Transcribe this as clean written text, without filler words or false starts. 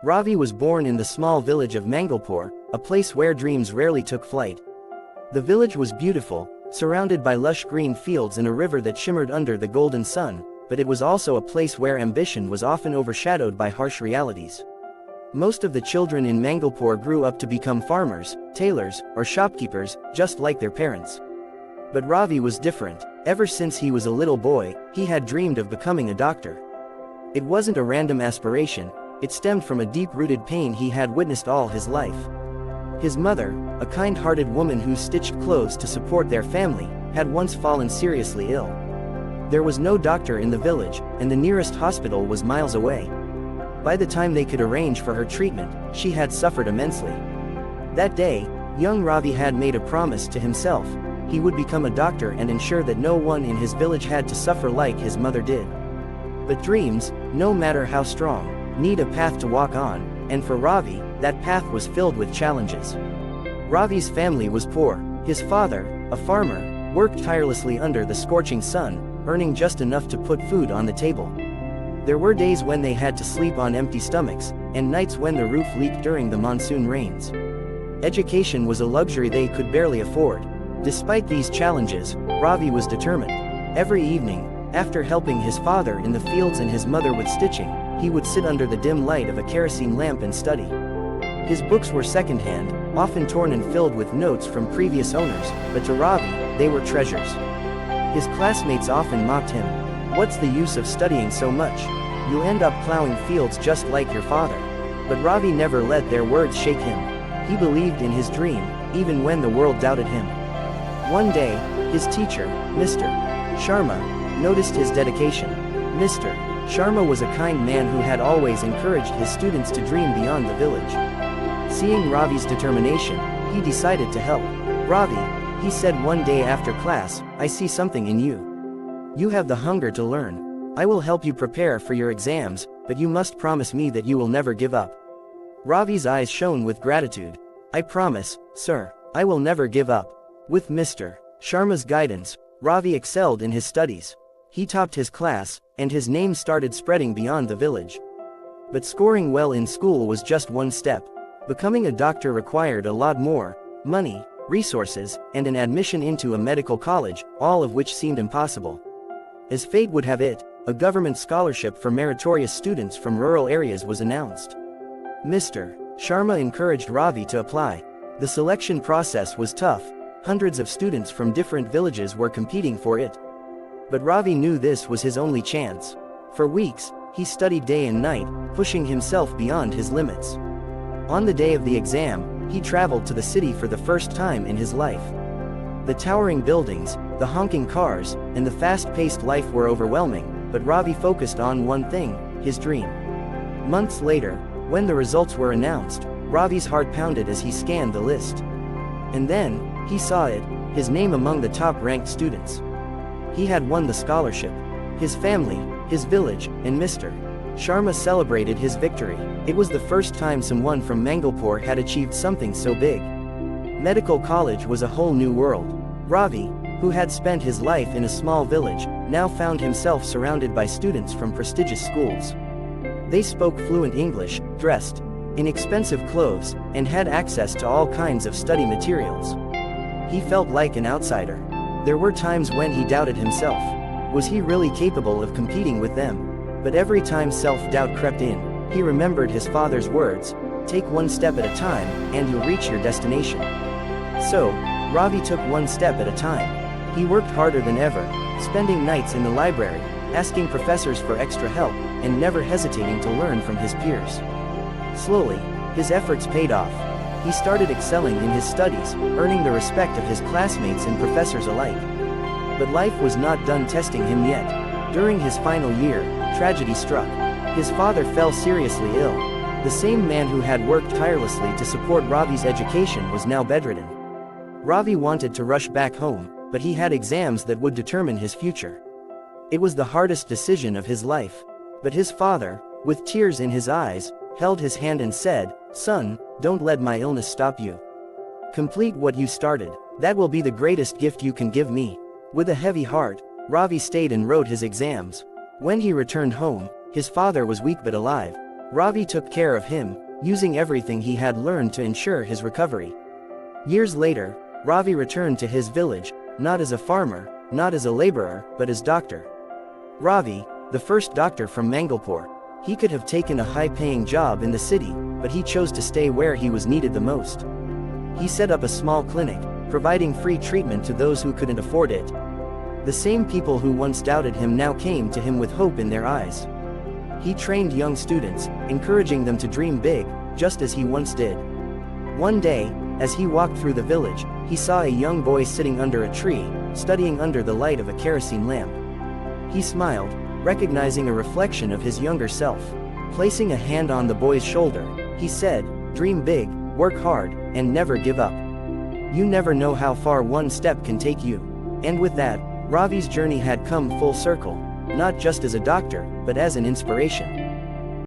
Ravi was born in the small village of Mangalpur, a place where dreams rarely took flight. The village was beautiful, surrounded by lush green fields and a river that shimmered under the golden sun, but it was also a place where ambition was often overshadowed by harsh realities. Most of the children in Mangalpur grew up to become farmers, tailors, or shopkeepers, just like their parents. But Ravi was different. Ever since he was a little boy, he had dreamed of becoming a doctor. It wasn't a random aspiration, it stemmed from a deep-rooted pain he had witnessed all his life. His mother, a kind-hearted woman who stitched clothes to support their family, had once fallen seriously ill. There was no doctor in the village, and the nearest hospital was miles away. By the time they could arrange for her treatment, she had suffered immensely. That day, young Ravi had made a promise to himself. He would become a doctor and ensure that no one in his village had to suffer like his mother did. But dreams, no matter how strong, need a path to walk on, and for Ravi, that path was filled with challenges. Ravi's family was poor. His father, a farmer, worked tirelessly under the scorching sun, earning just enough to put food on the table. There were days when they had to sleep on empty stomachs, and nights when the roof leaked during the monsoon rains. Education was a luxury they could barely afford. Despite these challenges, Ravi was determined. Every evening, after helping his father in the fields and his mother with stitching, he would sit under the dim light of a kerosene lamp and study. His books were secondhand, often torn and filled with notes from previous owners, but to Ravi, they were treasures. His classmates often mocked him. "What's the use of studying so much? You'll end up plowing fields just like your father." But Ravi never let their words shake him. He believed in his dream, even when the world doubted him. One day, his teacher, Mr. Sharma, noticed his dedication. Mr. Sharma was a kind man who had always encouraged his students to dream beyond the village. Seeing Ravi's determination, he decided to help. "Ravi," he said one day after class, "I see something in you. You have the hunger to learn. I will help you prepare for your exams, but you must promise me that you will never give up." Ravi's eyes shone with gratitude. "I promise, sir, I will never give up." With Mr. Sharma's guidance, Ravi excelled in his studies. He topped his class, and his name started spreading beyond the village. But scoring well in school was just one step. Becoming a doctor required a lot more: money, resources, and an admission into a medical college, all of which seemed impossible. As fate would have it, a government scholarship for meritorious students from rural areas was announced. Mr. Sharma encouraged Ravi to apply. The selection process was tough. Hundreds of students from different villages were competing for it. But Ravi knew this was his only chance. For weeks, he studied day and night, pushing himself beyond his limits. On the day of the exam, he traveled to the city for the first time in his life. The towering buildings, the honking cars, and the fast-paced life were overwhelming, but Ravi focused on one thing: his dream. Months later, when the results were announced, Ravi's heart pounded as he scanned the list. And then, he saw it, his name among the top-ranked students. He had won the scholarship. His family, his village, and Mr. Sharma celebrated his victory. It was the first time someone from Mangalpur had achieved something so big. Medical college was a whole new world. Ravi, who had spent his life in a small village, now found himself surrounded by students from prestigious schools. They spoke fluent English, dressed in expensive clothes, and had access to all kinds of study materials. He felt like an outsider. There were times when he doubted himself. Was he really capable of competing with them? But every time self-doubt crept in, he remembered his father's words: "Take one step at a time, and you'll reach your destination." So, Ravi took one step at a time. He worked harder than ever, spending nights in the library, asking professors for extra help, and never hesitating to learn from his peers. Slowly, his efforts paid off. He started excelling in his studies, earning the respect of his classmates and professors alike. But life was not done testing him yet. During his final year, tragedy struck. His father fell seriously ill. The same man who had worked tirelessly to support Ravi's education was now bedridden. Ravi wanted to rush back home, but he had exams that would determine his future. It was the hardest decision of his life. But his father, with tears in his eyes, held his hand and said, "Son, don't let my illness stop you. Complete what you started. That will be the greatest gift you can give me." With a heavy heart, Ravi stayed and wrote his exams. When he returned home, his father was weak but alive. Ravi took care of him, using everything he had learned to ensure his recovery. Years later, Ravi returned to his village, not as a farmer, not as a laborer, but as doctor. Ravi, the first doctor from Mangalpur, he could have taken a high-paying job in the city, but he chose to stay where he was needed the most. He set up a small clinic, providing free treatment to those who couldn't afford it. The same people who once doubted him now came to him with hope in their eyes. He trained young students, encouraging them to dream big, just as he once did. One day, as he walked through the village, he saw a young boy sitting under a tree, studying under the light of a kerosene lamp. He smiled, recognizing a reflection of his younger self. Placing a hand on the boy's shoulder, he said, "Dream big, work hard, and never give up. You never know how far one step can take you." And with that, Ravi's journey had come full circle, not just as a doctor, but as an inspiration.